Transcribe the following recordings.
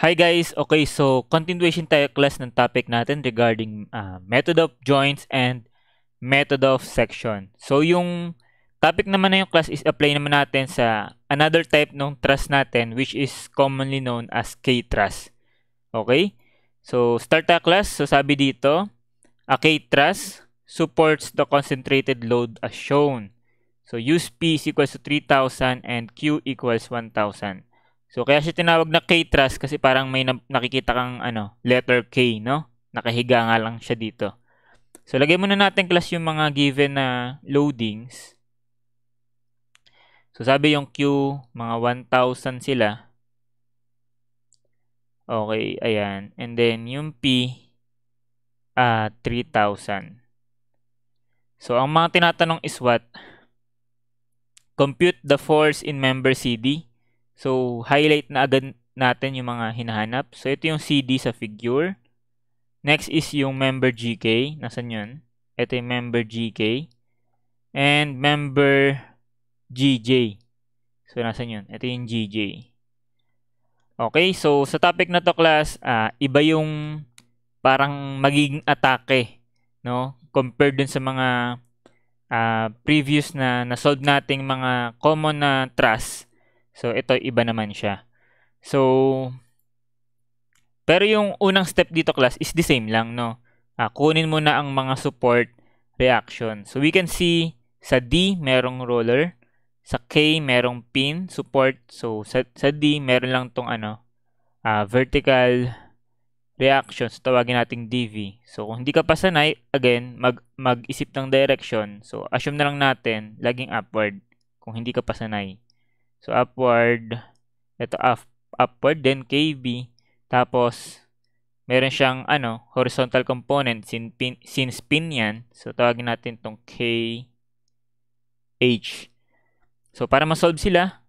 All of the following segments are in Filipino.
Hi guys! Okay, so continuation tayo class ng topic natin regarding method of joints and method of section. So yung topic naman na yung class is apply naman natin sa another type ng truss natin which is commonly known as K-truss. Okay? So start tayo class. So sabi dito, a K-truss supports the concentrated load as shown. So use P is equals to 3,000 and Q equals 1,000. So, kaya siya tinawag na K-truss kasi parang may nakikita kang letter K, no? Nakahiga nga lang siya dito. So, lagay muna natin class yung mga given na loadings. So, sabi yung Q, mga 1,000 sila. Okay, ayan. And then, yung P, 3,000. So, ang mga tinatanong is what? Compute the force in member CD. So, highlight na agad natin yung mga hinahanap. So, ito yung CD sa figure. Next is yung member GK. Nasaan yun? Ito yung member GK. And member GJ. So, nasaan yun? Ito yung GJ. Okay, so sa topic na to class, iba yung parang magiging atake, no? Compared dun sa mga previous na na-solve nating mga common na truss. So, ito iba naman siya. So, pero yung unang step dito class is the same lang, no? Kunin mo na ang mga support reaction. So, we can see sa D, merong roller. Sa K, merong pin, support. So, sa D, meron lang tong vertical reaction. So, tawagin nating DV. So, kung hindi ka pa sanay, again, mag-isip ng direction. So, assume na lang natin, laging upward. Kung hindi ka pa sanay. So, upward. Ito, upward. Then, KB. Tapos, meron siyang horizontal component since pin yan. So, tawagin natin itong KH. So, para ma-solve sila,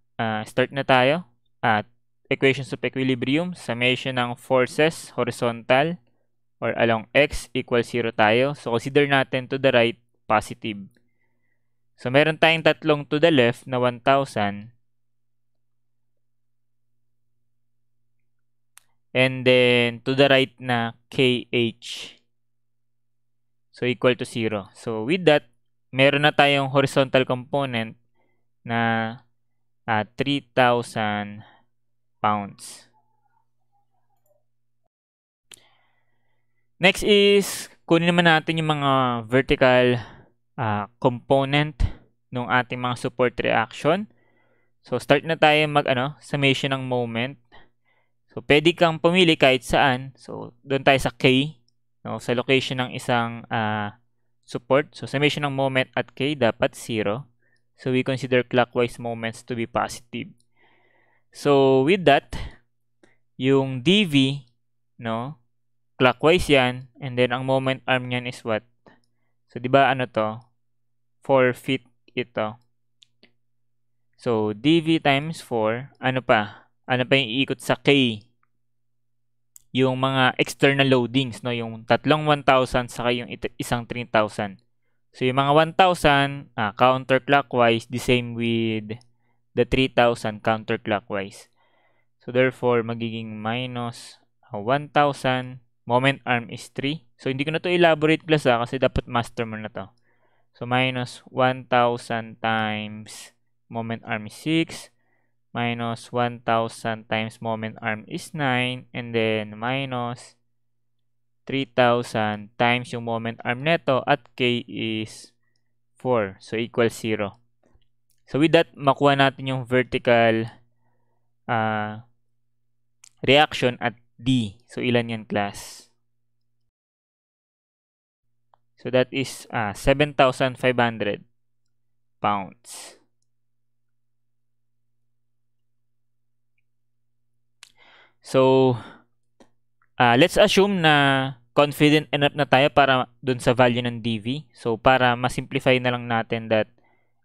start na tayo. At equations of equilibrium, summation ng forces horizontal or along x equals 0 tayo. So, consider natin to the right, positive. So, meron tayong tatlong to the left na 1,000. And then, to the right na KH. So, equal to 0. So, with that, meron na tayong horizontal component na 3,000 pounds. Next is, kunin naman natin yung mga vertical component ng ating mga support reaction. So, start na tayo summation ng moment. So, pwede kang pumili kahit saan. So, doon tayo sa K, no, sa location ng isang support. So, summation ng moment at K dapat 0. So, we consider clockwise moments to be positive. So, with that, yung DV, no, clockwise yan. And then, ang moment arm niyan is what? So, di ba 4 feet ito. So, DV times 4, ano pa yung iikot sa K? Yung mga external loadings, no? Yung tatlong 1,000 saka yung isang 3,000. So, yung mga 1,000 counterclockwise, the same with the 3,000 counterclockwise. So, therefore, magiging minus 1,000. Moment arm is 3. So, hindi ko na to elaborate class kasi dapat master mo na to. So, minus 1,000 times moment arm is 6. Minus 1,000 times moment arm is 9. And then, minus 3,000 times yung moment arm neto at K is 4. So, equals 0. So, with that, makuha natin yung vertical reaction at D. So, ilan yan, class? So, that is 7,500 pounds. So, let's assume na confident enough na tayo para dun sa value ng DV. So, para ma-simplify na lang natin that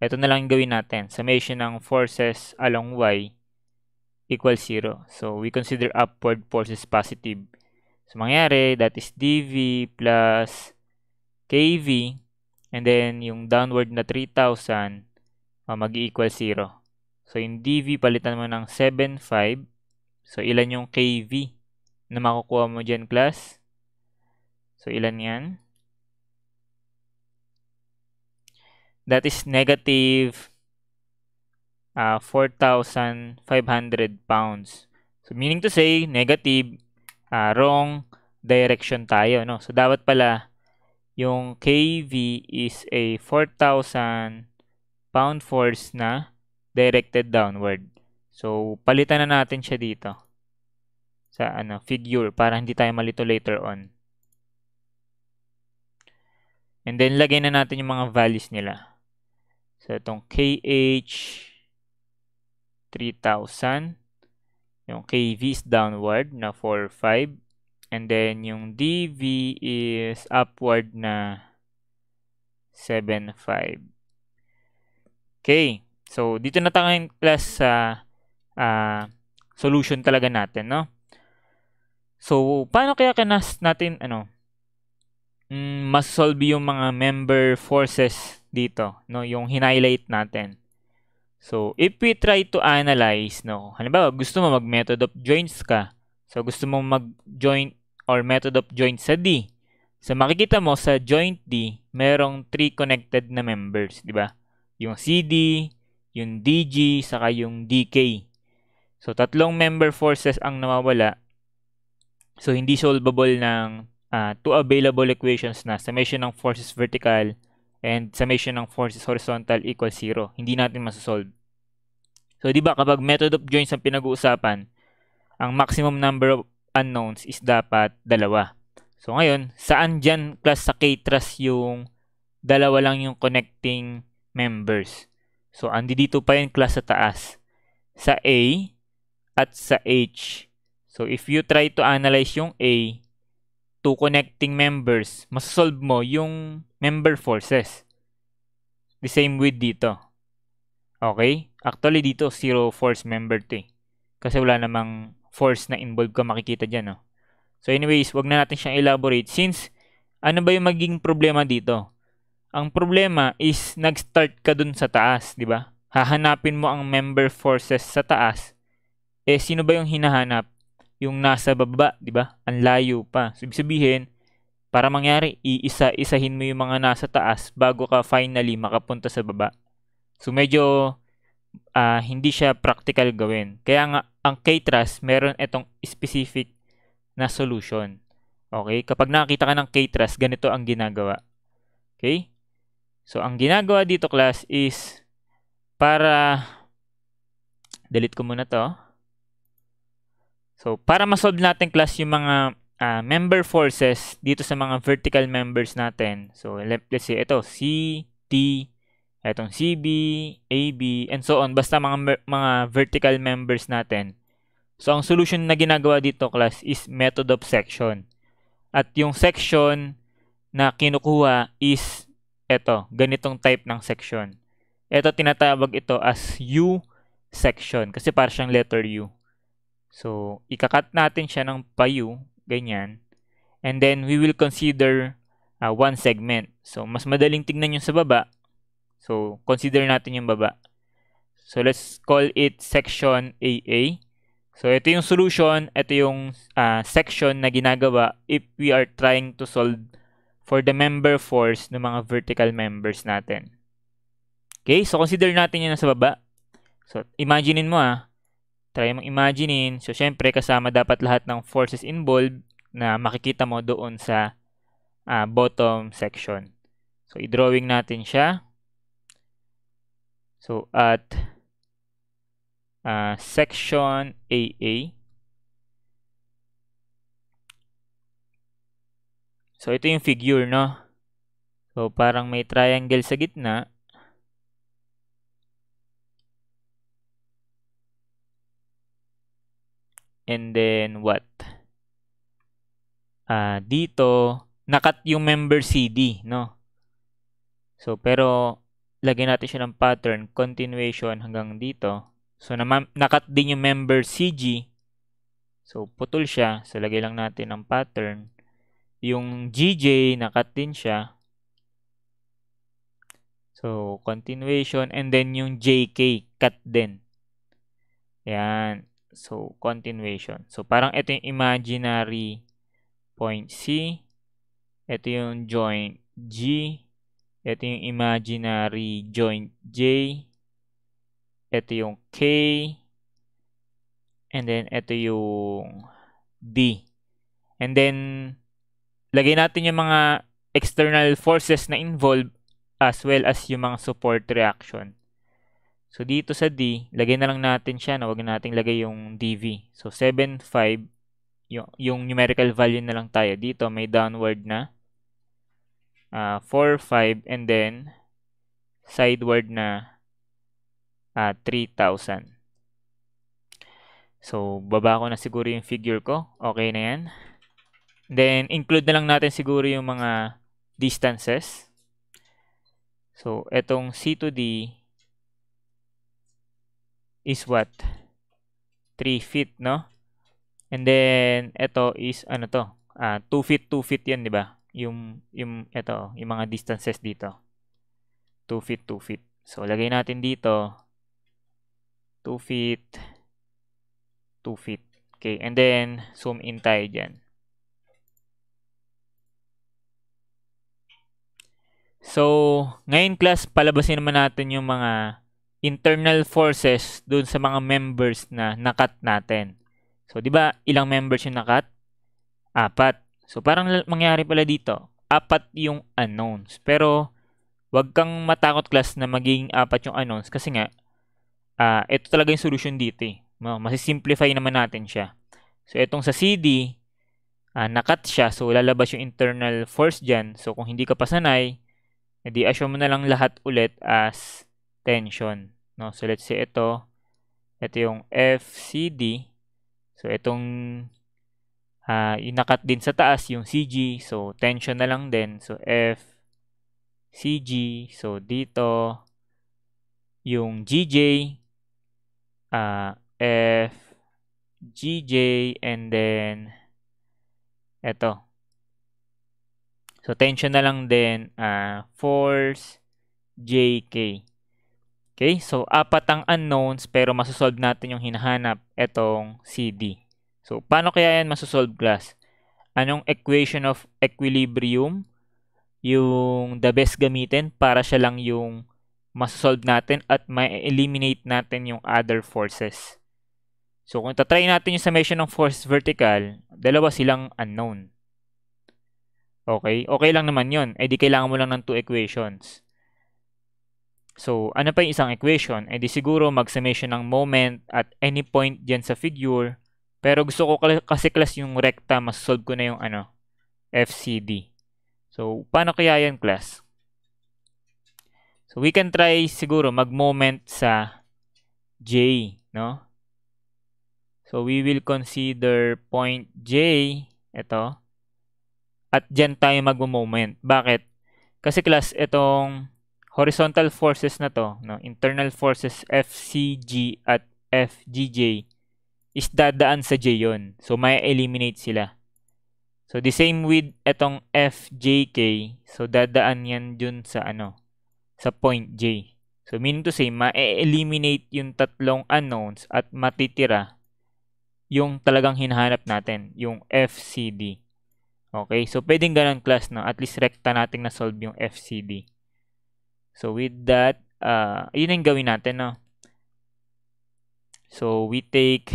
ito na lang yung gawin natin. Summation ng forces along Y equals 0. So, we consider upward forces positive. So, mangyari, that is DV plus KV. And then, yung downward na 3,000 mag-equal 0. So, yung DV palitan mo ng 7,500. So, ilan yung KV? na makukuha mo dyan, class. So, ilan yan? That is negative 4,500 pounds. So, meaning to say, negative, wrong direction tayo, no? So, dapat pala, yung KV is a 4,000 pound force na directed downward. So, palitan na natin siya dito sa figure para hindi tayo malito later on. And then, lagay na natin yung mga values nila. So, itong KH, 3,000. Yung KV is downward na 4,500. And then, yung DV is upward na 7,500. Okay. So, dito na tayo class sa solution talaga natin, no? So, paano kaya natin, mas-solve yung mga member forces dito, no? Yung highlight natin. So, if we try to analyze, no? Halimbawa, gusto mo mag-method of joints ka. So, gusto mo mag-joint or method of joint sa D. So, makikita mo sa joint D, merong 3 connected na members, di ba? Yung CD, yung DG, saka yung DK. So, 3 member forces ang nawawala. So, hindi solvable ng 2 available equations na summation ng forces vertical and summation ng forces horizontal equals 0. Hindi natin masasolve. So, di ba kapag method of joints ang pinag-uusapan, ang maximum number of unknowns is dapat 2. So, ngayon, saan dyan class sa K-truss yung 2 lang yung connecting members? So, andi dito pa yung class sa taas. Sa A at sa H. So, if you try to analyze yung A, 2 connecting members, masasolve mo yung member forces. The same with dito. Okay? Actually, dito, 0 force member to eh. Kasi wala namang force na involved ka makikita dyan, no? So, anyways, wag na natin siyang elaborate since ano ba yung magiging problema dito? Ang problema is nag-start ka dun sa taas, di ba? Hahanapin mo ang member forces sa taas. Eh, sino ba yung hinahanap? Yung nasa baba, di ba? Ang layo pa. So, ibig sabihin, para mangyari, iisa-isahin mo yung mga nasa taas bago ka finally makapunta sa baba. So, medyo hindi siya practical gawin. Kaya nga, ang K-truss, meron itong specific na solution. Okay? Kapag nakakita ka ng K-truss, ganito ang ginagawa. Okay? So, ang ginagawa dito, class, is para delete ko muna to. So, para ma-solve natin, class, yung mga member forces dito sa mga vertical members natin. So, let's say, ito, C, D, itong CB, AB, and so on. Basta mga vertical members natin. So, ang solution na ginagawa dito, class, is method of section. At yung section na kinukuha is ito, ganitong type ng section. Ito, tinatawag ito as U section kasi para siyang letter U. So, ikakat natin siya ng pa-U, ganyan. And then, we will consider one segment. So, mas madaling tignan yung sa baba. So, consider natin yung baba. So, let's call it section AA. So, ito yung solution. Ito yung section na ginagawa if we are trying to solve for the member force ng mga vertical members natin. Okay? So, consider natin yun sa baba. So, imaginein mo try mong imaginein. So, syempre, kasama dapat lahat ng forces involved na makikita mo doon sa bottom section. So, i-drawing natin siya. So, at section AA. So, ito yung figure, no? So, parang may triangle sa gitna. And then, what? Dito, nakat yung member CD, no? So, pero, lagyan natin siya ng pattern, continuation hanggang dito. So, nakat din yung member CG. So, putol siya. So, lagay lang natin ng pattern. Yung GJ, nakat din siya. So, continuation. And then, yung JK, cut din. Yan. So, continuation. So, parang ito yung imaginary point C. Ito yung joint G. Ito yung imaginary joint J. Ito yung K. And then, ito yung D. And then, lagay natin yung mga external forces na involved as well as yung mga support reaction. So, dito sa D, lagay na lang natin siya. Huwag natin lagay yung dV. So, 7.5. Yung numerical value na lang tayo. Dito, may downward na 4.5 and then sideward na 3,000. So, baba ko na siguro yung figure ko. Okay na yan. Then, include na lang natin siguro yung mga distances. So, etong C to D is what? 3 feet, no? And then, ito is, ano to? 2 feet, 2 feet yan, di ba? Yung mga distances dito. 2 feet, 2 feet. So, lagay natin dito, 2 feet, 2 feet. Okay, and then, zoom in tayo dyan. So, ngayon class, palabasin naman natin yung mga internal forces dun sa mga members na nakat natin. So, di ba, ilang members yung nakat? 4. So, parang mangyari pala dito, 4 yung unknowns. Pero, wag kang matakot class na maging 4 yung unknowns kasi nga, ito talaga yung solution dito eh. Masisimplify naman natin siya. So, itong sa CD, nakat siya. So, lalabas yung internal force dyan. So, kung hindi ka pa sanay, edi assume mo na lang lahat ulit as tension. No? So, let's say ito yung FCD. So, itong yung nakat din sa taas, yung CG. So, tension na lang din. So, FCG. So, dito, yung GJ, FGJ, and then, ito. So, tension na lang din, force, JK. Okay, so 4 ang unknowns pero masosolve natin yung hinahanap, etong CD. So, paano kaya yan masosolve class? Anong equation of equilibrium yung the best gamitin para siya lang yung masosolve natin at ma-eliminate natin yung other forces? So, kung tatry natin yung summation ng force vertical, dalawa silang unknown. Okay? Okay lang naman yun. Eh di kailangan mo lang ng 2 equations. So, ano pa yung isang equation? Eh di siguro mag-summation ng moment at any point dyan sa figure. Pero gusto ko kasi class yung recta, masolve ko na yung FCD. So, paano kaya yan class? So, we can try siguro mag-moment sa J, no? So, we will consider point J, ito. At dyan tayo mag-moment. Bakit? Kasi class, itong horizontal forces na to, no, internal forces FCG at FGJ is dadaan sa J yun. So, may eliminate sila. So, the same with itong FJK. So, dadaan yan dun sa sa point J. So, meaning to say, ma-eliminate yung tatlong unknowns at matitira yung talagang hinahanap natin, yung FCD. Okay? So, pwedeng ganun class, no? At least recta natin na solve yung FCD. So, with that, yun yung gawin natin, no? So, we take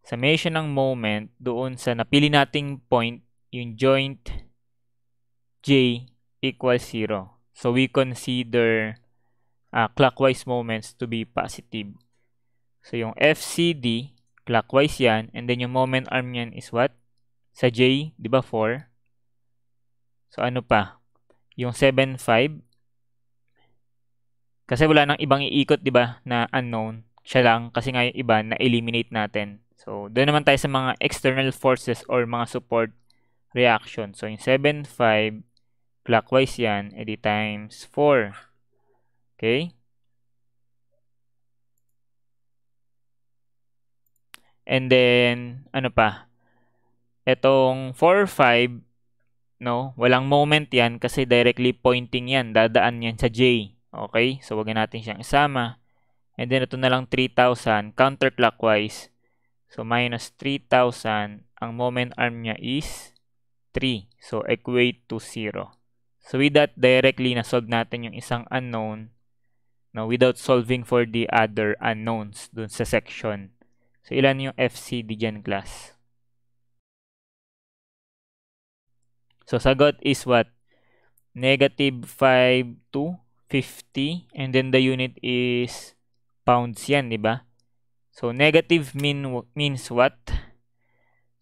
summation ng moment doon sa napili nating point, yung joint J equals 0. So, we consider clockwise moments to be positive. So, yung FCD, clockwise yan. And then, yung moment arm yan is what? Sa J, di ba 4? So, ano pa? Yung 7.5. Kasi wala nang ibang iikot, di ba, na unknown. Siya lang, kasi nga yung iba, na-eliminate natin. So, doon naman tayo sa mga external forces or mga support reaction. So, yung 7.5, clockwise yan, edi times 4. Okay? And then, ano pa? Etong 4.5, no, walang moment yan kasi directly pointing yan. Dadaan yan sa J. Okay? So, wag natin siyang isama. And then ito na lang 3,000 counterclockwise. So minus 3,000, ang moment arm niya is 3. So equate to 0. So with that, directly na-solve natin yung isang unknown, no, without solving for the other unknowns dun sa section. So ilan yung FCD dyan, class? So sagot is what? Negative 5 to 50. And then the unit is pounds yan, di ba? So negative means what?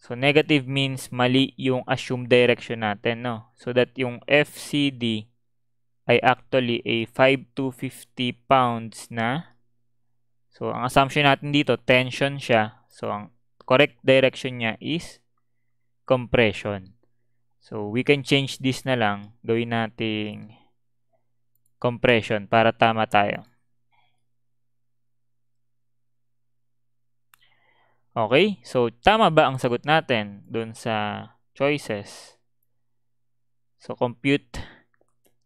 So negative means mali yung assumed direction natin, no? So that yung FCD ay actually a 5 to 50 pounds na. So ang assumption natin dito, tension siya. So ang correct direction niya is compression. So we can change this na lang. Gawin nating compression para tama tayo. Okay, so tama ba ang sagot natin dun sa choices? So compute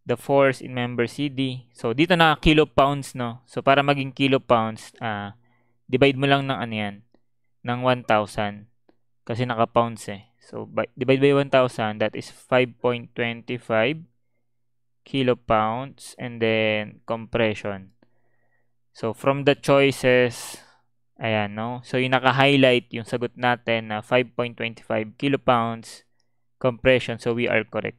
the force in member CD. So dito na kilopounds, no? So para maging kilopounds, divide mo lang ng ano yan, ng 1,000 kasi naka-pounds eh. So divide by 1,000, that is 5.25 kilopounds, and then compression. So from the choices, ayan, no? So yung naka-highlight yung sagot natin na 5.25 kilopounds compression. So we are correct.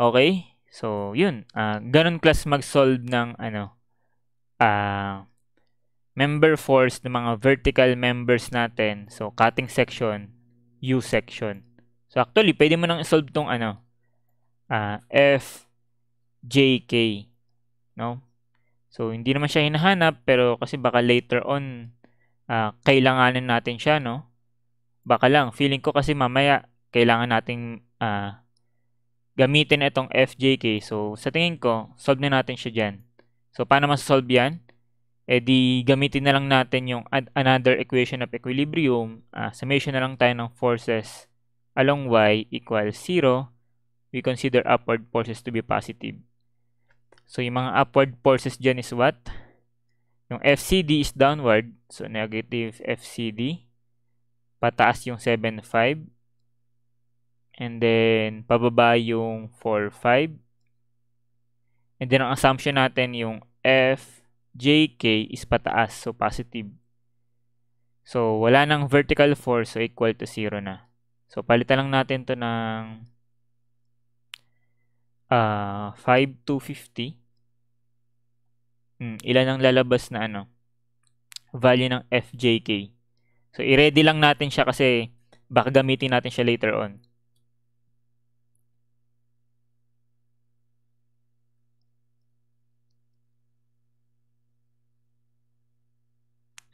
Okay? So yun, ganun class mag-solve ng member force ng mga vertical members natin. So cutting section, U section. So actually, pwede mo nang i-solve tong FJK, no? So hindi naman siya hinahanap, pero kasi baka later on kailanganin natin siya, no? Baka lang, feeling ko kasi mamaya kailangan nating gamitin itong FJK. So sa tingin ko, solve na natin siya dyan. So paano masolve yan? Eh di gamitin na lang natin yung another equation of equilibrium. Summation na lang tayo ng forces along y equals 0. We consider upward forces to be positive. So yung mga upward forces dyan is what? Yung FCD is downward. So negative FCD. Pataas yung 7.5. And then pababa yung 4.5. And then ang assumption natin yung FJK is pataas. So positive. So wala nang vertical force. So equal to 0 na. So palitan lang natin to ng 5 to 50. Ilan ang lalabas na value ng FJK. So i-ready lang natin siya kasi baka gamitin natin siya later on.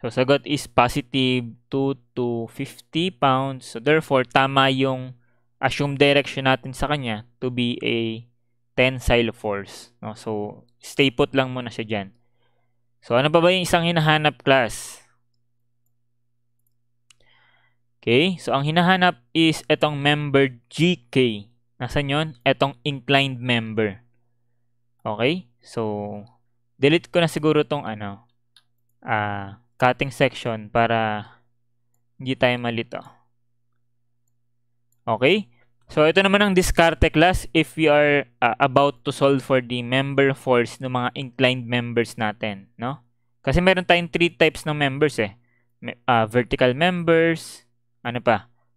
So sagot is positive 2 to 50 pounds. So therefore, tama yung assumed direction natin sa kanya to be a tensile force. No? So stay put lang muna siya dyan. So ano pa ba yung isang hinahanap, class? Okay, so ang hinahanap is itong member GK. Nasaan yun? Itong inclined member. Okay, so delete ko na siguro itong cutting section para hindi tayo malito. Okay, so ito naman ang diskarte, class, if we are about to solve for the member force ng mga inclined members natin, no? Kasi meron tayong 3 types ng members eh. Vertical members,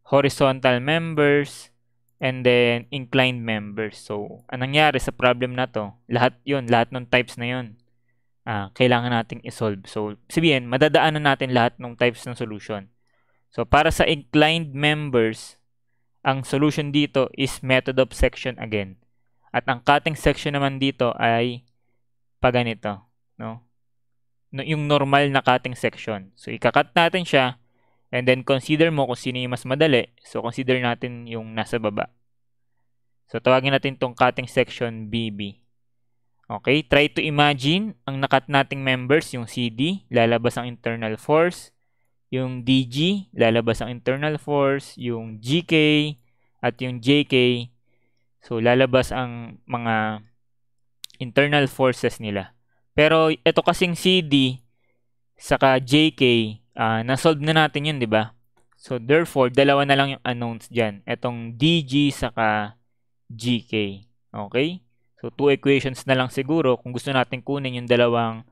horizontal members, and then inclined members. So anong nangyari sa problem na to? Lahat ng types na yun, kailangan nating isolve. So sabihin, madadaanan natin lahat ng types ng solution. So para sa inclined members, ang solution dito is method of section again. At ang cutting section naman dito ay paganito, no? Yung normal na cutting section. So ikakat natin siya and then consider mo kung sino yung mas madali. So consider natin yung nasa baba. So tawagin natin tong cutting section BB. Okay, try to imagine ang nakat nating members, yung CD, lalabas ang internal force. Yung DG, lalabas ang internal force. Yung GK at yung JK, so lalabas ang mga internal forces nila. Pero ito kasing CD saka JK, na-solve na natin yun, di ba? So, therefore, dalawa na lang yung unknowns dyan. Itong DG saka GK. Okay? So, 2 equations na lang siguro kung gusto natin kunin yung dalawang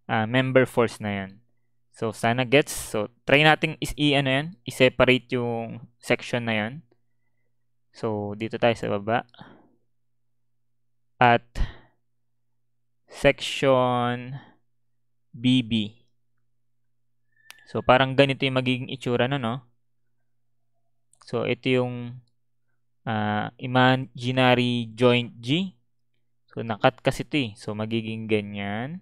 member force na yan. So, sana gets. So, try natin i-separate yung section na yan. So, dito tayo sa baba. At section BB. So, parang ganito yung magiging itsura na, no? So, ito yung imaginary joint G. So, nakat kasi ito eh. So, magiging ganyan.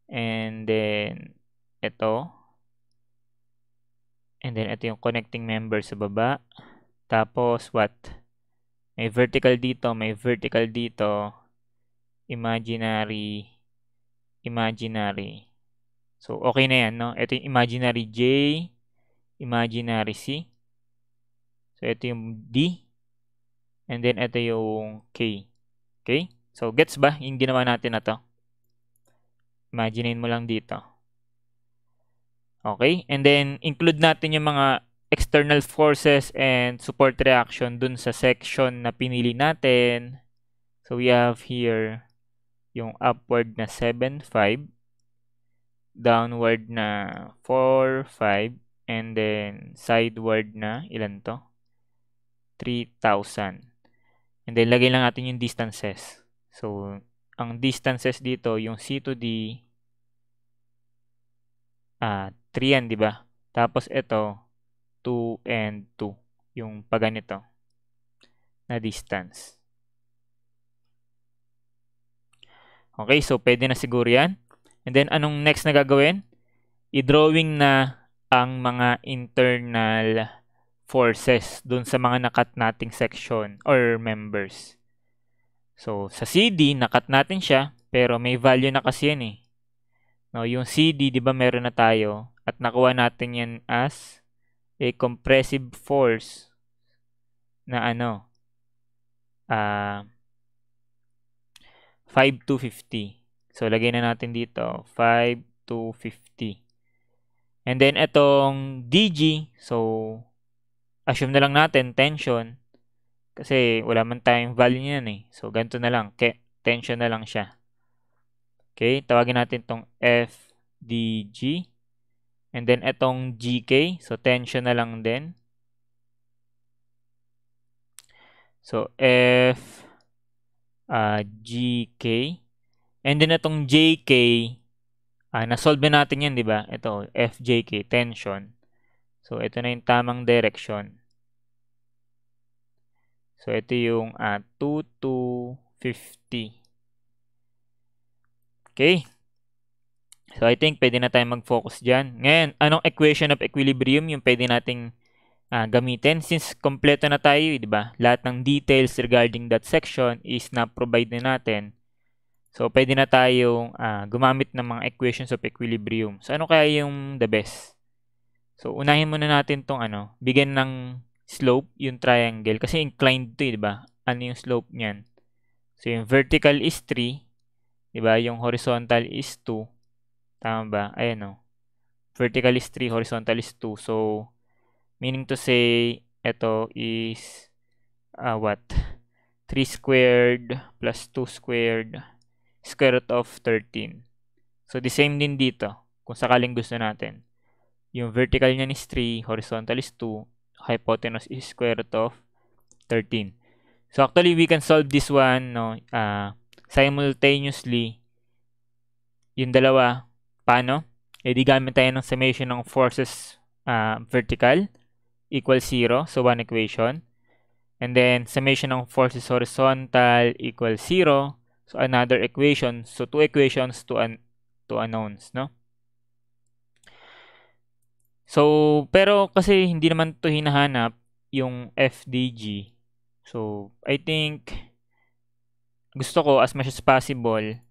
And then, ito. And then, ito yung connecting member sa baba. Tapos, what? May vertical dito, may vertical dito. Imaginary. So, okay na yan, no? Ito yung imaginary J, imaginary C. So, ito yung D. And then, ito yung K. Okay? So, gets ba yung ginawa natin na to? Imaginein mo lang dito. Okay? And then, include natin yung mga external forces and support reaction dun sa section na pinili natin. So, we have here yung upward na 7.5, downward na 4.5, and then sideward na, ilan to? 3,000. And then, lagay lang natin yung distances. So, ang distances dito, yung C to D, 3 yan, di ba? Tapos ito, 2 and 2. Yung paganito na distance. Okay, so pwede na siguro yan. And then, anong next na gagawin? I-drawing na ang mga internal forces dun sa mga nakat nating section or members. So, sa CD, nakat natin siya, pero may value na kasi yan eh. No, yung CD, di ba meron na tayo, at nakuha natin yan as a compressive force na 5 to 50. So, lagay na natin dito, 5 to 50. And then, itong DG, so, assume na lang natin, tension. Kasi, wala man tayong value niyan eh. So, ganito na lang. Tension na lang siya. Okay, tawagin natin itong FDG. And then, itong GK, so, tension na lang din. So, GK. And then, itong JK, na-solve na natin yan, di ba? Ito, FJK, tension. So, ito na yung tamang direction. So, ito yung 2 to 50. Okay. So, I think pwede na tayo mag-focus dyan. Ngayon, anong equation of equilibrium yung pwede nating gamitin? Since kompleto na tayo, di ba? Lahat ng details regarding that section is na-provide na natin. So, pwede na tayong gumamit ng mga equations of equilibrium. So, ano kaya yung the best? So, unahin muna natin tong bigyan ng slope, yung triangle. Kasi inclined to, di ba? Ano yung slope niyan? So, yung vertical is 3. Di ba? Yung horizontal is 2. Tama ba? Ayan o. Vertical is 3, horizontal is 2. So, meaning to say, ito is, 3 squared plus 2 squared, square root of 13. So, the same din dito, kung sakaling gusto natin. Yung vertical niyan is 3, horizontal is 2, hypotenuse is square root of 13. So, actually, we can solve this one, simultaneously. Yung dalawa, paano? Di gamit tayo ng summation ng forces vertical equals 0. So, one equation. And then, summation ng forces horizontal equals 0. So, another equation. So, 2 equations to unknowns, no? So, pero kasi hindi naman to hinahanap yung FDG. So, I think gusto ko as much as possible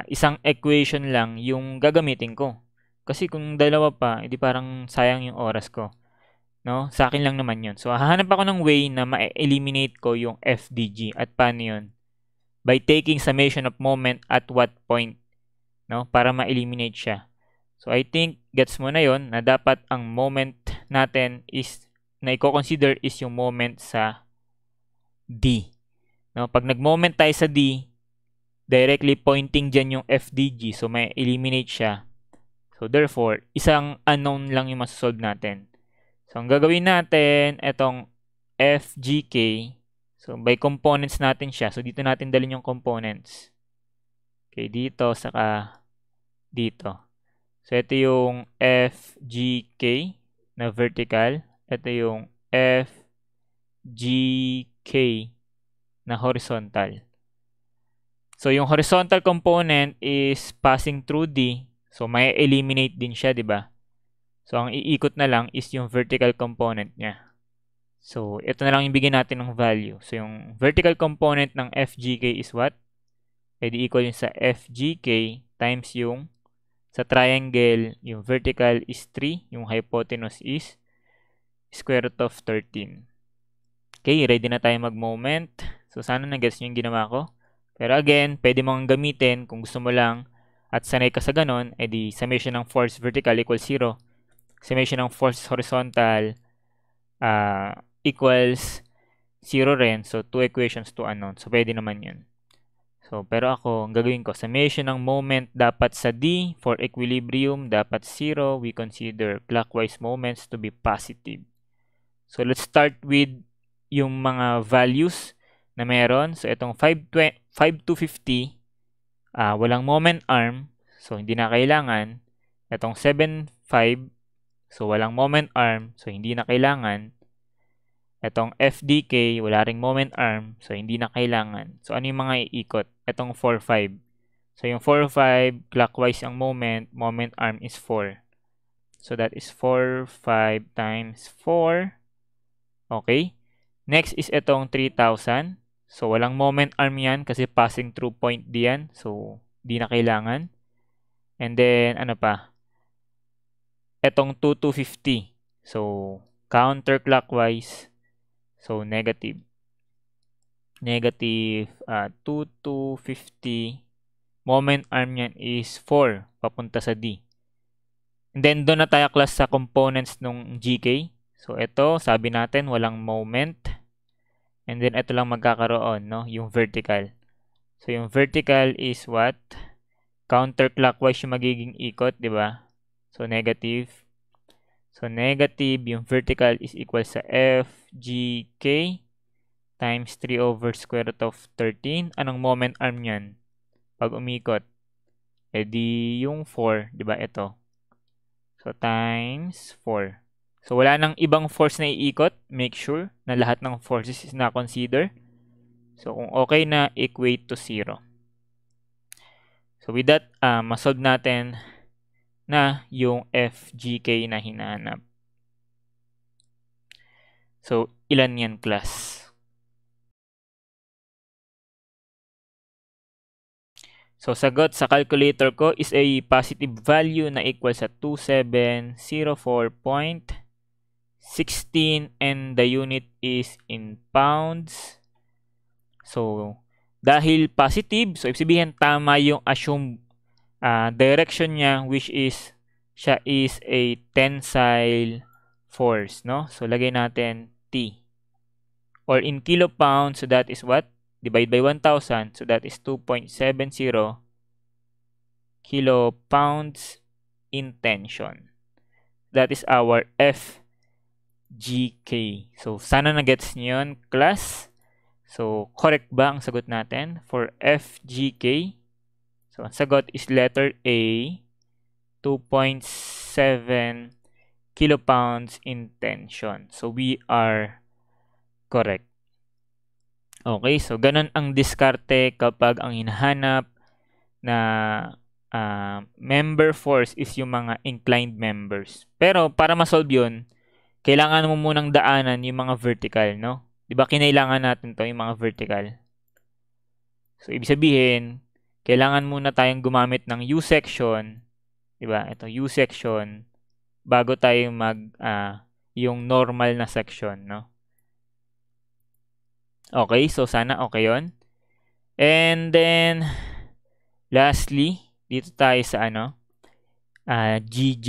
isang equation lang yung gagamitin ko. Kasi kung dalawa pa, edi parang sayang yung oras ko. No? Sa akin lang naman yun. So, hahanap ako ng way na ma-eliminate ko yung FDG. At paano yun? By taking summation of moment at what point no? Para ma-eliminate siya. So, I think gets mo na yon na dapat ang moment natin is na i-consider is yung moment sa D. No? Pag nag-moment tayo sa D, directly pointing dyan yung FDG. So, may eliminate siya. So, therefore, isang unknown lang yung masasolve natin. So, ang gagawin natin, itong FGK. So, by components natin siya. So, dito natin dalhin yung components. Okay, dito, saka dito. So, ito yung FGK na vertical. Ito yung FGK na horizontal. So, yung horizontal component is passing through D. So, may eliminate din siya, di ba? So, ang iikot na lang is yung vertical component niya. So, ito na lang yung bigyan natin ng value. So, yung vertical component ng FGK is what? E di equal yung sa FGK times yung sa triangle, yung vertical is 3, yung hypotenuse is square root of 13. Okay, ready na tayo mag-moment. So, sana nag-gets nyo yung ginawa ko. Pero again, pwede mong gamitin kung gusto mo lang at sanay ka sa ganon, edi summation ng force vertical equals 0. Summation ng force horizontal equals 0 rin. So, 2 equations, 2 unknown. So, pwede naman yun. So, pero ako, ang gagawin ko, summation ng moment dapat sa D. For equilibrium, dapat 0. We consider clockwise moments to be positive. So, let's start with yung mga values na meron. So, itong 5 to 50, walang moment arm. So, hindi na kailangan. Itong 7.5, so walang moment arm. So, hindi na kailangan. Itong FDK, wala ring moment arm. So, hindi na kailangan. So, ano yung mga iikot? Itong 4.5. So, yung 4.5, clockwise ang moment. Moment arm is 4. So, that is 4.5 times 4. Okay. Next is itong 3,000. So, walang moment arm yan kasi passing through point diyan. So, di na kailangan. And then, ano pa? Itong 2,250. So, counterclockwise. So, negative. Negative 2,250. Moment arm yan is 4. Papunta sa D. And then, doon na tayo class sa components ng GK. So, ito, sabi natin, walang moment. And then, ito lang magkakaroon, no? Yung vertical. So, yung vertical is what? Counterclockwise yung magiging ikot, di ba? So, negative. So, negative, yung vertical is equal sa FGK times 3 over square root of 13. Anong moment arm yan? Pag umikot, edi yung 4, di ba? Ito. So, times 4. So, wala nang ibang force na iikot. Make sure na lahat ng forces is na-consider. So, kung okay na, equate to 0. So, with that, masolve natin na yung FGK na hinahanap. So, ilan yan, class? So, sagot sa calculator ko is a positive value na equal sa 2704.16 and the unit is in pounds. So, dahil positive, so ibig sabihin tama yung assumed direction niya, which is siya is a tensile force, no? So, lagay natin T. Or in kilopounds, so that is what? Divide by 1,000, so that is 2.70 kilopounds in tension. That is our FGK. So, sana na-gets nyo yun, class. So, correct ba ang sagot natin for FGK? So, ang sagot is letter A, 2.7 kilopounds in tension. So, we are correct. Okay, so ganun ang diskarte kapag ang hinahanap na member force is yung mga inclined members. Pero para ma-solve yun, kailangan mo munang daanan yung mga vertical, no? Diba kinailangan natin to yung mga vertical. So, ibig sabihin, kailangan muna tayong gumamit ng U-section, diba? Ito, U-section, bago tayo yung normal na section, no? Okay, so sana okay yun. And then, lastly, Dito tayo sa GJ.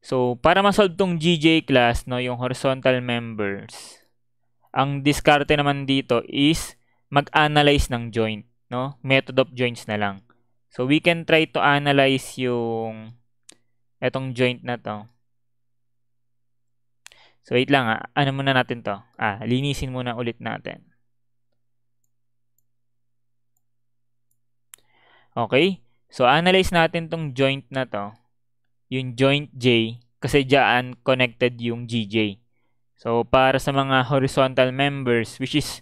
So, para ma-solve tong GJ class, no, yung horizontal members, ang diskarte naman dito is mag-analyze ng joint, no? Method of joints na lang. So, we can try to analyze yung etong joint na to. So, wait lang ano muna natin to? Linisin muna ulit natin. Okay? So, analyze natin tong joint na to. Yung joint J, kasi dyan connected yung GJ. So, para sa mga horizontal members, which is,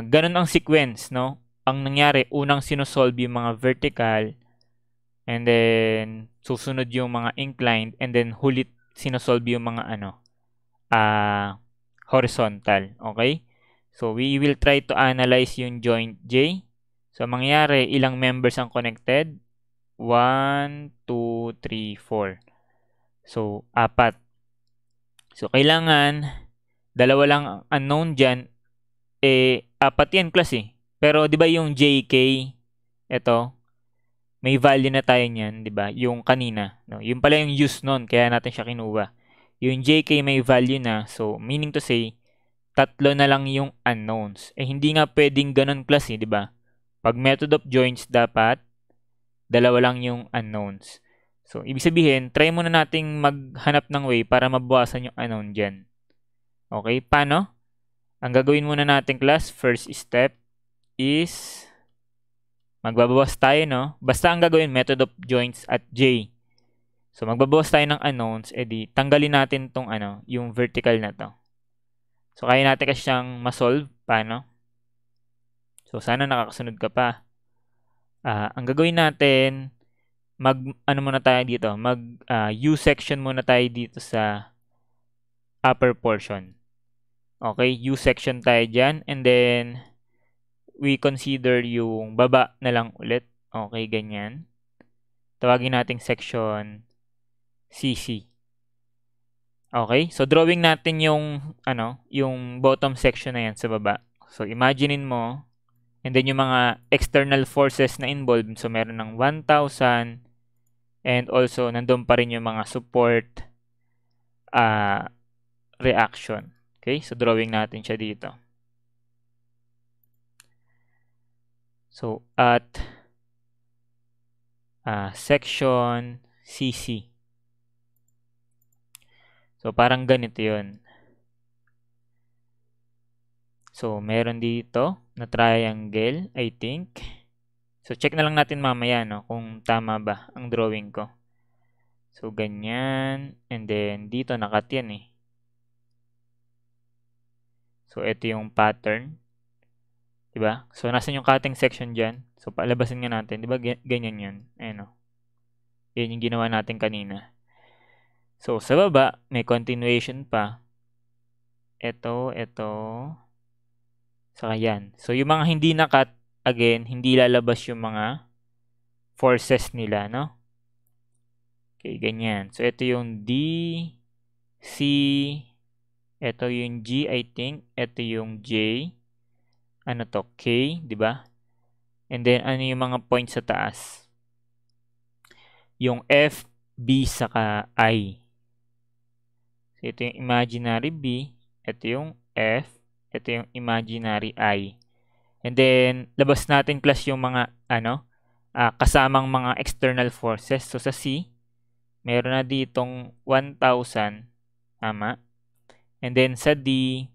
ganun ang sequence, no? Ang nangyari, unang sinosolve yung mga vertical, and then, susunod yung mga inclined, and then, hulit sinosolve yung mga, horizontal. Okay? So, we will try to analyze yung joint J. So, mangyari, ilang members ang connected? 1, 2, 3, 4. So, 4. So, kailangan, dalawa lang ang unknown dyan. 4 yan class eh. Pero, di ba yung JK, ito, may value na tayo niyan, di ba? Yung kanina. No? Yung pala yung use nun, kaya natin siya kinuha. Yung JK may value na. So, meaning to say, 3 na lang yung unknowns. Hindi nga pwedeng ganun class eh, di ba? Pag method of joints, dapat, 2 lang yung unknowns. So, ibig sabihin, try muna nating maghanap ng way para mabawasan yung unknown dyan. Okay, paano? Ang gagawin muna natin class, first step is magbabawas tayo, no? Basta ang gagawin, method of joints at J. So, magbabawas tayo ng unknowns, edi tanggalin natin tong yung vertical na to. So, kaya natin kasi siyang ma-solve. Paano? So, sana nakakasunod ka pa. Ang gagawin natin, muna tayo dito, U section muna tayo dito sa upper portion. Okay, U section tayo dyan, and then we consider yung baba na lang ulit. Okay, ganyan. Tawagin nating section CC. Okay, so drawing natin yung yung bottom section na yan sa baba. So imaginein mo, and then yung mga external forces na involved, so meron ng 1,000, and also nandun pa rin yung mga support reaction. Okay, so drawing natin siya dito. So at section CC. So parang ganito yun. So meron dito na triangle, I think. So check na lang natin mamaya, no, kung tama ba ang drawing ko. So ganyan, and then dito nakat yan eh. So ito yung pattern. Diba? So nasan yung cutting section dyan? So palabasin nga natin. Diba ganyan yun? Ayan o. Yan yung ginawa natin kanina. So sa baba, may continuation pa. Ito. Saka yan. So yung mga hindi nakat, again, hindi lalabas yung mga forces nila, no? Okay, ganyan. So ito yung D, C, ito yung G, I think. Ito yung J. Ano to? K, di ba? And then, ano yung mga points sa taas? Yung F, B, saka I. So, ito yung imaginary B. Ito yung F. Ito yung imaginary I. And then, labas natin class yung mga, kasamang mga external forces. So, sa C, meron na ditong 1,000. Tama. And then, sa D,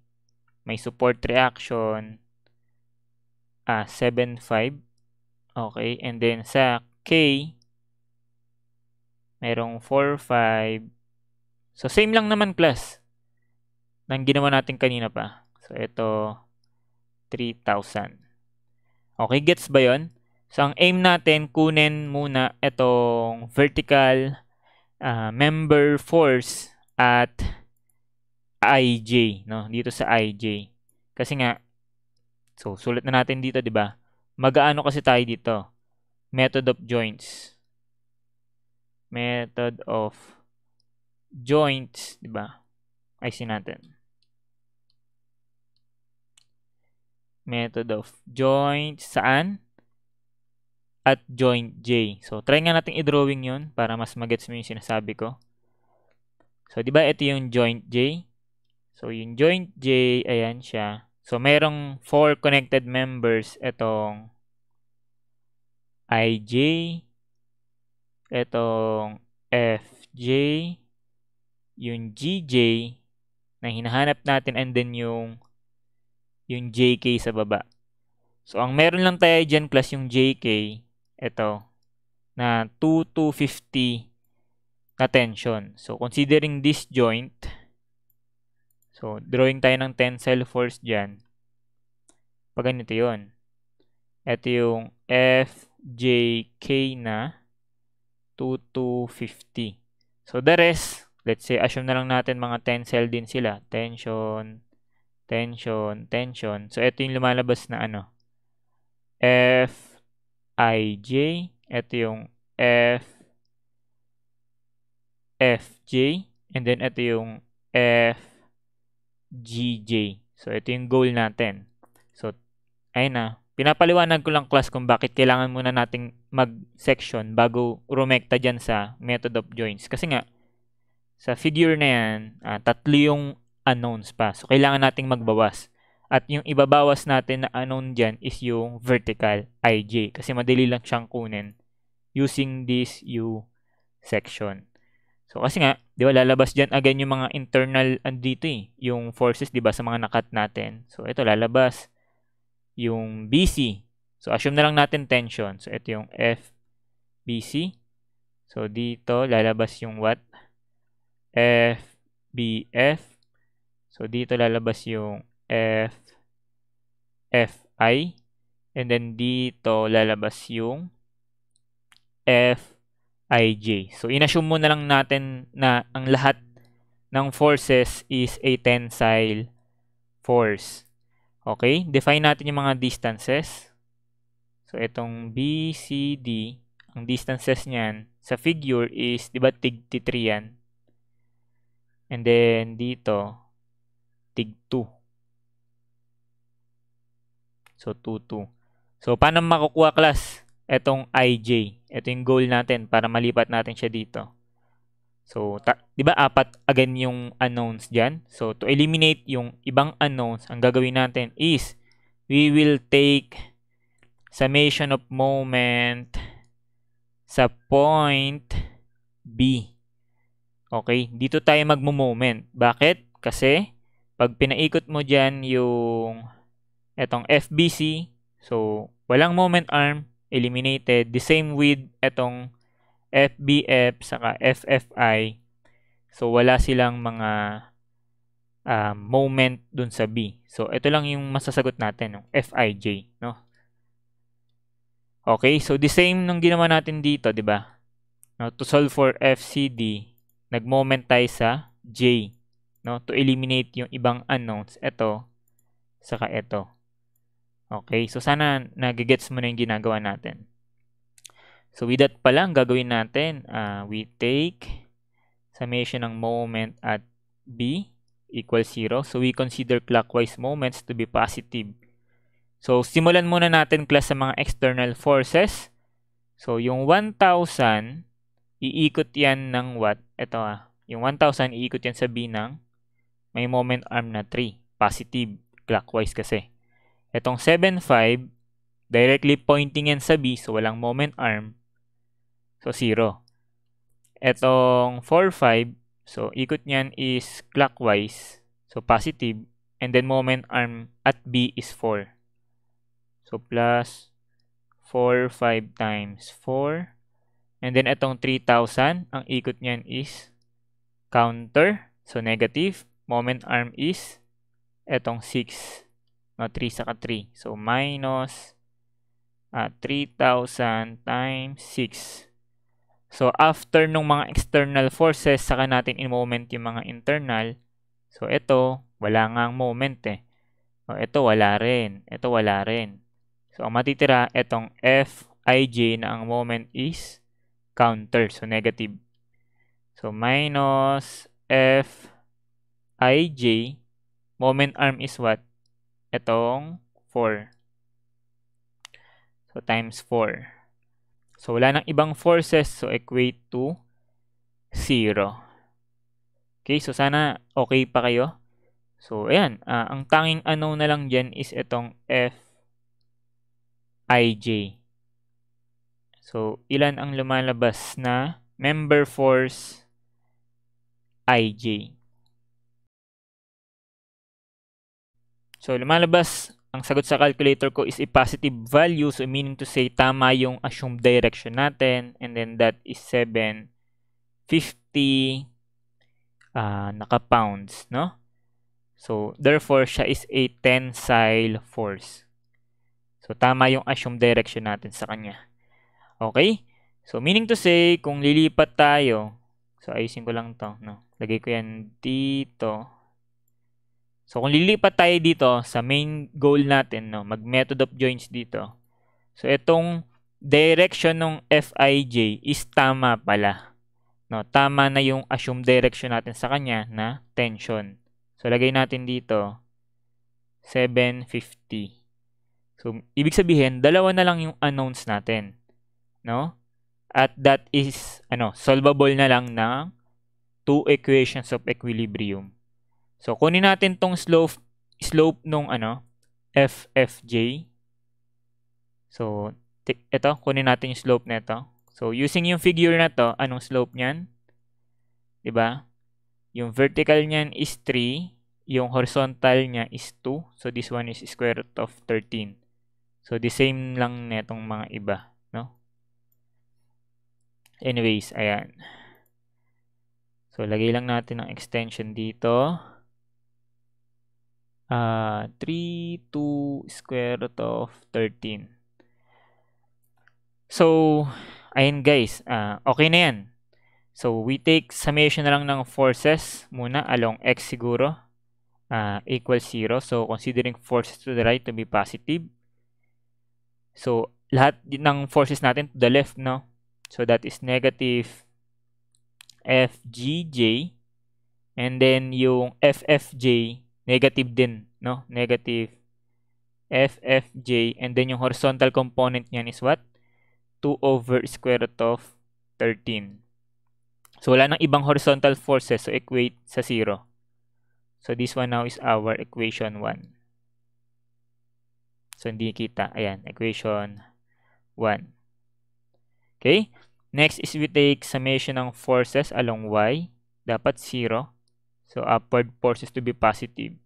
may support reaction. 7.5. Okay. And then, sa K, merong 4.5. So, same lang naman class ng ginawa natin kanina pa. So, ito, 3,000. Okay, gets ba yon? So, ang aim natin, kunin muna itong vertical member force at IJ, no? Dito sa IJ. Kasi nga, so, sulat na natin dito, di ba? Mag-aano kasi tayo dito? Method of joints. Method of joints, di ba? Ayusin natin. Method of joints, saan? at joint J. So, try nga natin i-drawing yun para mas magets mo yung sinasabi ko. So, di ba ito yung joint J? So, yung joint J, ayan siya. So, merong 4 connected members. Itong IJ, itong FJ, yung GJ na hinahanap natin, and then yung JK sa baba. So, ang meron lang tayo dyan class yung JK, ito, na 2 to 50 na tension. So, considering this joint, so, drawing tayo ng tensile force dyan. Pag ganito yun. Ito yung FJK na 2 to 50. So, the rest, let's say, assume na lang natin mga tensile din sila. Tension, tension, tension. So, ito yung lumalabas na ano, FIJ. Ito yung FJ. And then, ito yung FGJ. So, ito yung goal natin. So, ayun na. Pinapaliwanag ko lang class kung bakit kailangan muna nating mag-section bago rumekta dyan sa method of joints. Kasi nga, sa figure na yan, tatlo yung unknowns pa. So, kailangan nating magbawas. At yung ibabawas natin na unknown dyan is yung vertical, IJ. Kasi madali lang siyang kunin using this U section. So, kasi nga, di ba, lalabas dyan again yung mga internal andito yung forces, di ba, sa mga nakat natin. So, ito lalabas yung BC. So, assume na lang natin tension. So, ito yung FBC. So, dito lalabas yung what? FBF. So, dito lalabas yung FFI. And then, dito lalabas yung FIJ. So, inassume mo na lang natin na ang lahat ng forces is a tensile force. Okay? Define natin yung mga distances. So, itong BCD, ang distances niyan sa figure is, di ba, tig 3 yan? And then, dito, tig 2. So, 2, 2. So, paano makukuha class? Itong IJ. Ito yung goal natin para malipat natin siya dito. So, di ba, 4 again yung unknowns dyan? So, to eliminate yung ibang unknowns, ang gagawin natin is, we will take summation of moment sa point B. Okay? Dito tayo magmo-moment. Bakit? Kasi, pag pinaikot mo dyan yung etong FBC, so, walang moment arm, eliminated. The same with etong FBF saka FFI. So, wala silang mga moment dun sa B. So, ito lang yung masasagot natin, yung FIJ, no? Okay, so the same nung ginawa natin dito, di ba? No, to solve for FCD, nag-moment tayo sa J, no? To eliminate yung ibang unknowns. Ito, saka ito. Okay, so sana nagigets mo na yung ginagawa natin. So, with that pa lang, gagawin natin, we take summation ng moment at B equals 0. So, we consider clockwise moments to be positive. So, simulan muna natin class sa mga external forces. So, yung 1,000, iikot yan ng what? Ito yung 1,000, iikot yan sa B ng may moment arm na 3. Positive, clockwise kasi. Itong 7,5, directly pointing yan sa B, so walang moment arm. So, 0. Itong 4,5, so ikot niyan is clockwise, so positive. And then moment arm at B is 4. So, plus 4, 5 times 4. And then, itong 3,000, ang ikot niyan is counter. So, negative. Moment arm is itong 6. No, 3 saka 3. So, minus 3,000 times 6. So, after nung mga external forces, saka natin in-moment yung mga internal. So, ito, wala nga ang moment O, ito, wala rin. Ito, wala rin. So, ang matitira, itong Fij na ang moment is counter. So, negative. So, minus Fij. Moment arm is what? Itong 4. So, times 4. So, wala nang ibang forces. So, equate to 0. Okay, so sana okay pa kayo. So, ayan. Ang tanging unknown na lang dyan is itong Fij. So, ilan ang lumalabas na member force Ij? So, lumalabas, ang sagot sa calculator ko is a positive value. So, meaning to say, tama yung assumed direction natin. And then, that is 750 naka-pounds, no? So, therefore, siya is a tensile force. So, tama yung assumed direction natin sa kanya. Okay? So, meaning to say, kung lilipat tayo, so, ayusin ko lang to, no? Lagay ko yan dito. So, kung lilipat tayo dito sa main goal natin, no? Mag-method of joints dito. So, itong direction ng Fij is tama pala. No, tama na yung assumed direction natin sa kanya na tension. So, lagay natin dito 750. So, ibig sabihin, dalawa na lang yung unknowns natin. No? At that is, solvable na lang ng two equations of equilibrium. So, kunin natin tong slope nung, Fj. So, ito, kunin natin yung slope nito. So, using yung figure na to, anong slope niyan? Diba? Yung vertical niyan is 3. Yung horizontal niya is 2. So, this one is square root of 13. So, the same lang netong mga iba. No? Anyways, ayan. So, lagay lang natin ang extension dito. 3, 2, square root of 13. So, ayun guys. Okay na yan. So, we take summation na lang ng forces muna along x siguro. Equals 0. So, considering forces to the right to be positive. So, lahat ng forces natin to the left, no? So, that is negative Fgj. And then, yung Ffj, negative din, no? Negative Ffj. And then, yung horizontal component niyan is what? 2 over square root of 13. So, wala nang ibang horizontal forces. So, equate sa 0. So, this one now is our equation 1. So, hindi kita. Ayan, equation 1. Okay? Next is we take summation ng forces along y. Dapat 0. So, upward forces to be positive.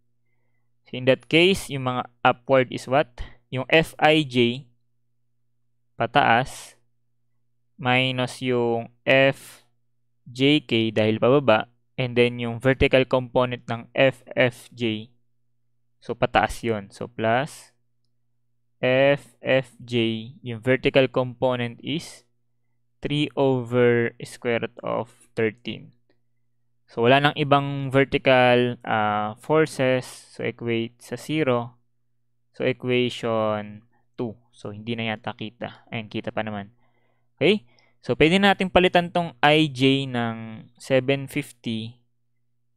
So, in that case, yung mga upward is what? Yung Fij, pataas, minus yung Fjk dahil pababa, and then yung vertical component ng Ffj, so pataas yun. So, plus Ffj, yung vertical component is 3 over square root of 13. So, wala nang ibang vertical forces. So, equate sa 0. So, equation 2. So, hindi na yata kita. Ayun, kita pa naman. Okay? So, pwede natin palitan tong ij ng 750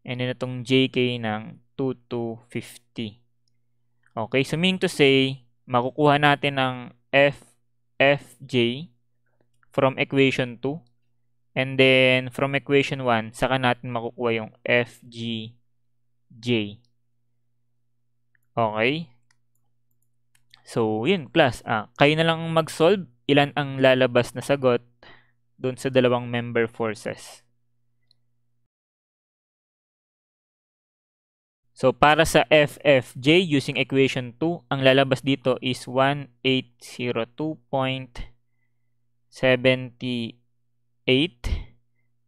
and then itong jk ng 2250. Okay? So, meaning to say, makukuha natin ang Fj from equation 2. And then, from equation 1, saka natin makukuha yung Fgj. Okay? So, yun, class. Kayo na lang mag-solve. Ilan ang lalabas na sagot doon sa dalawang member forces. So, para sa Ffj, using equation 2, ang lalabas dito is 1802.78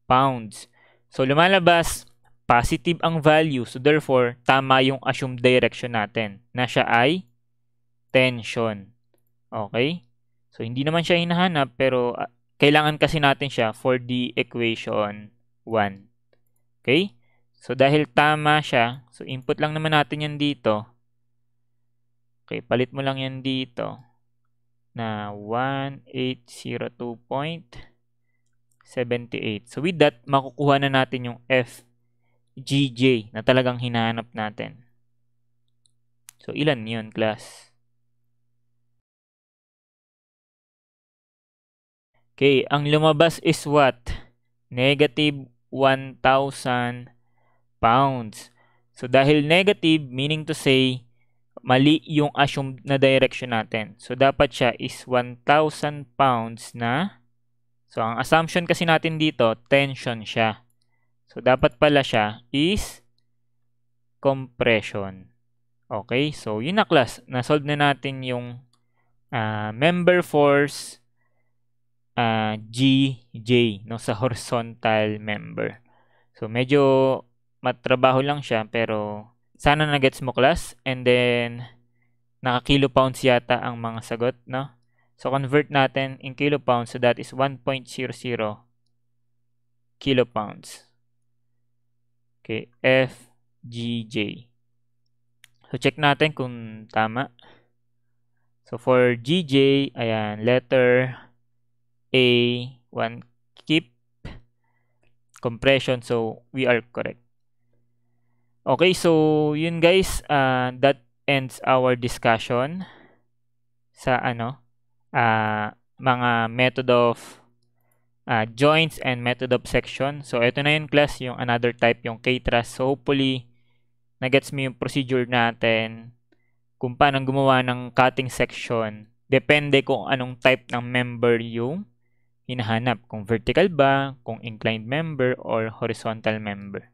pounds. So, lumalabas, positive ang value. So, therefore, tama yung assumed direction natin na siya ay tension. Okay? So, hindi naman siya hinahanap pero kailangan kasi natin siya for the equation 1. Okay? So, dahil tama siya, so input lang naman natin yan dito. Okay, palit mo lang yan dito na 1802.78. So, with that, makukuha na natin yung Fgj na talagang hinahanap natin. So, ilan 'yun, class? Okay, ang lumabas is what? Negative 1,000 pounds. So, dahil negative, meaning to say, mali yung assumed na direction natin. So, dapat siya is 1,000 pounds na. So, ang assumption kasi natin dito, tension siya. So, dapat pala siya is compression. Okay, so yun na class. Nasolve na natin yung member force GJ no, sa horizontal member. So, medyo matrabaho lang siya pero sana na-gets mo class. And then, naka-kilopounds yata ang mga sagot, no? So, convert natin in kilopounds. So, that is 1.00 kilopounds. Okay, FGJ. So, check natin kung tama. So, for GJ, ayan, letter A, 1 keep compression. So, we are correct. Okay, so yun guys, that ends our discussion sa mga method of joints and method of section. So, ito na yun class, yung another type, yung K-truss. So, hopefully, nagets mo yung procedure natin kung paano gumawa ng cutting section. Depende kung anong type ng member yung hinahanap. Kung vertical ba, kung inclined member, or horizontal member.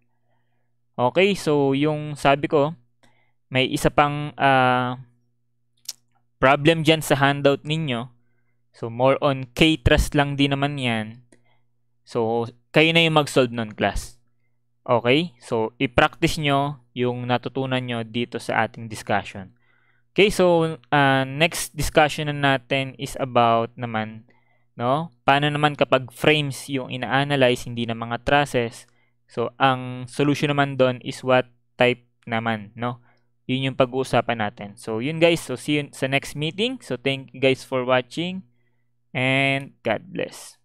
Okay, so yung sabi ko, may isa pang problem dyan sa handout ninyo. So, more on K-truss lang din naman yan. So, kayo na yung mag-solve nun, class. Okay? So, i-practice nyo yung natutunan nyo dito sa ating discussion. Okay, so next discussion na natin is about naman, no? Paano naman kapag frames yung ina-analyze, hindi na mga trusses. So, ang solution naman doon is what type naman, no? Yun yung pag-uusapan natin. So, yun guys. So, see you sa next meeting. So, thank you guys for watching and God bless.